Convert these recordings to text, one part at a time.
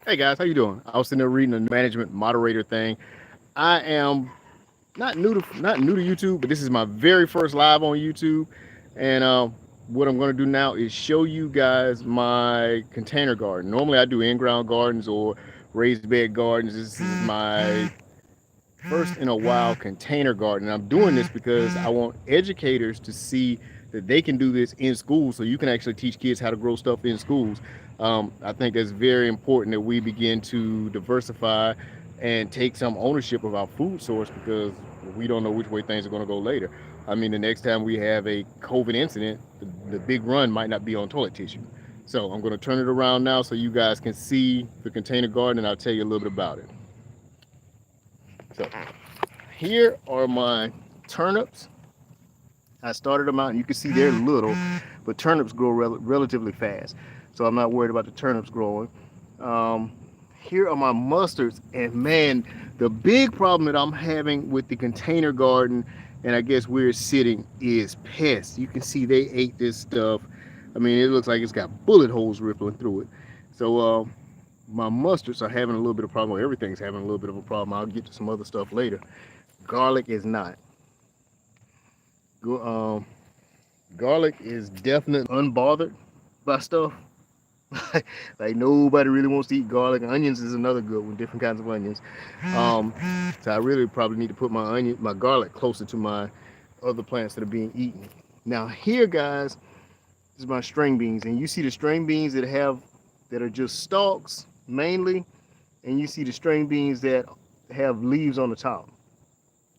Hey guys, how you doing? I was sitting there reading the management moderator thing. I am not new to YouTube, but this is my very first live on YouTube. And what I'm going to do now is show you guys my container garden. Normally I do in-ground gardens or raised bed gardens. This is my first in a while container garden. I'm doing this because I want educators to see that they can do this in schools, so you can actually teach kids how to grow stuff in schools. I think it's very important that we begin to diversify and take some ownership of our food source, because we don't know which way things are going to go later. I mean, the next time we have a COVID incident, the big run might not be on toilet tissue. So I'm going to turn it around now so you guys can see the container garden, and I'll tell you a little bit about it. So here are my turnips. I started them out, and you can see they're little, but turnips grow relatively fast, so I'm not worried about the turnips growing. Here are my mustards, and man, the big problem that I'm having with the container garden, and I guess where it's sitting, is pests. You can see they ate this stuff. I mean, it looks like it's got bullet holes rippling through it. So my mustards are having a little bit of problem. Everything's having a little bit of a problem. I'll get to some other stuff later. Garlic is not. Garlic is definitely unbothered by stuff. Like nobody really wants to eat garlic. Onions is another good one, different kinds of onions. So I really probably need to put my garlic closer to my other plants that are being eaten. Now here, guys, is my string beans, and you see the string beans that are just stalks mainly, and you see the string beans that have leaves on the top.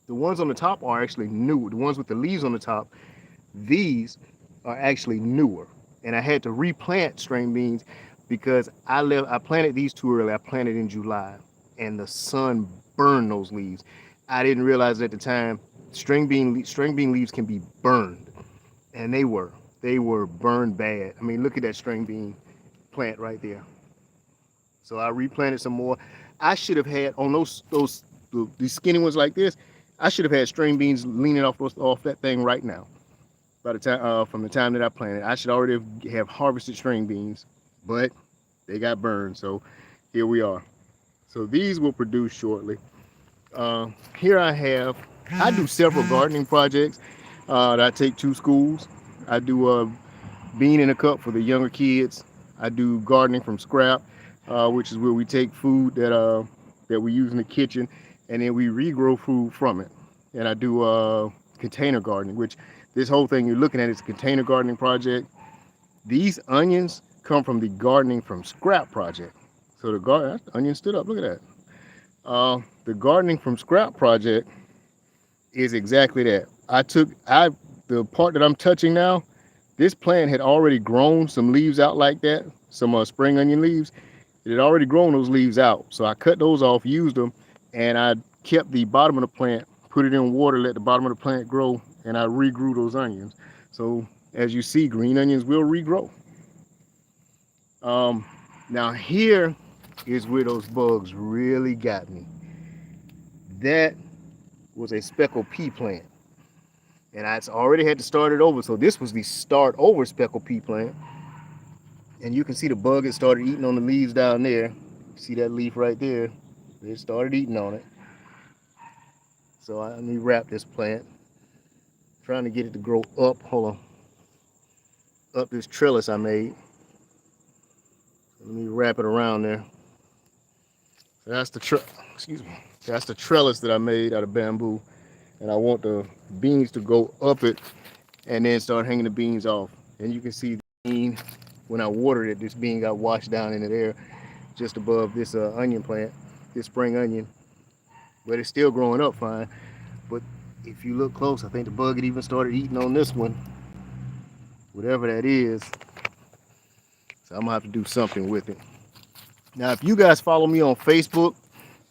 The ones on the top are actually new. The ones with the leaves on the top, these are actually newer. And I had to replant string beans because I planted these too early. I planted in July, and the sun burned those leaves. I didn't realize at the time string bean leaves can be burned, and they were burned bad. I mean, look at that string bean plant right there. So I replanted some more. I should have had on these skinny ones like this. I should have had string beans leaning off that thing right now. By the time from the time that I planted, I should already have harvested string beans, but they got burned. So here we are. So these will produce shortly. Here I do several gardening projects that I take to schools. I do a bean in a cup for the younger kids. I do gardening from scrap, which is where we take food that we use in the kitchen, and then we regrow food from it. And I do container gardening, which this whole thing you're looking at is a container gardening project. These onions come from the gardening from scrap project. So the onion stood up. Look at that. The gardening from scrap project is exactly that. The part that I'm touching now. This plant had already grown some leaves out like that, some spring onion leaves. It had already grown those leaves out. So I cut those off, used them, and I kept the bottom of the plant, put it in water, let the bottom of the plant grow, and I regrew those onions. So as you see, green onions will regrow. Now here is where those bugs really got me. That was a speckled pea plant. And I already had to start it over. So this was the start over speckled pea plant. And you can see the bug had started eating on the leaves down there. See that leaf right there? It started eating on it. So let me wrap this plant. Trying to get it to grow up. Hold on. Up this trellis I made. Let me wrap it around there. So that's that's the trellis that I made out of bamboo. And I want the beans to go up it and then start hanging the beans off. And you can see the bean, when I watered it, this bean got washed down into there just above this onion plant, this spring onion. But it's still growing up fine. But if you look close, I think the bug had even started eating on this one, whatever that is. So I'm gonna have to do something with it. Now, if you guys follow me on Facebook,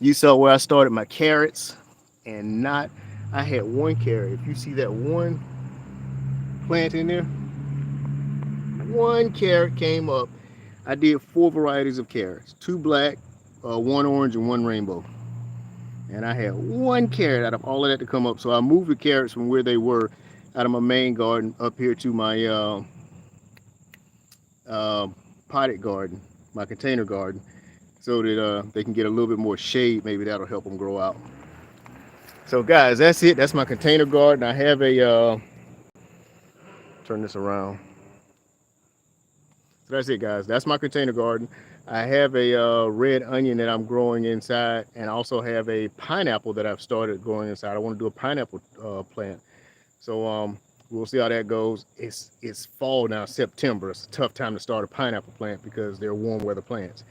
you saw where I started my carrots, and I had one carrot. If you see that one plant in there, one carrot came up. I did 4 varieties of carrots, 2 black, 1 orange, and 1 rainbow. And I had 1 carrot out of all of that to come up. So I moved the carrots from where they were out of my main garden up here to my potted garden, my container garden. so that they can get a little bit more shade. Maybe that'll help them grow out. So guys, that's it. That's my container garden. I have a turn this around. So that's it, guys. That's my container garden. I have a red onion that I'm growing inside, and I also have a pineapple that I've started growing inside. I want to do a pineapple plant. So we'll see how that goes. It's fall now, September. It's a tough time to start a pineapple plant because they're warm weather plants.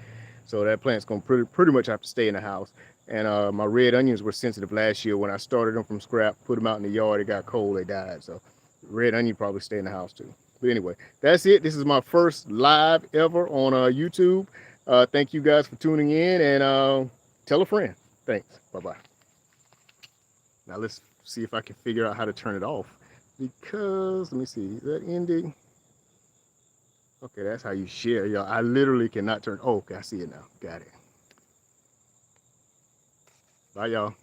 So that plant's gonna pretty much have to stay in the house. And my red onions were sensitive last year when I started them from scrap, put them out in the yard. It got cold, they died. So red onion probably stay in the house too. But anyway, that's it. This is my first live ever on YouTube. Thank you guys for tuning in, and tell a friend. Thanks. Bye-bye. Now let's see if I can figure out how to turn it off, because let me see, is that ending? Okay, that's how you share, y'all. I literally cannot turn. Oh, okay, I see it now. Got it. Bye, y'all.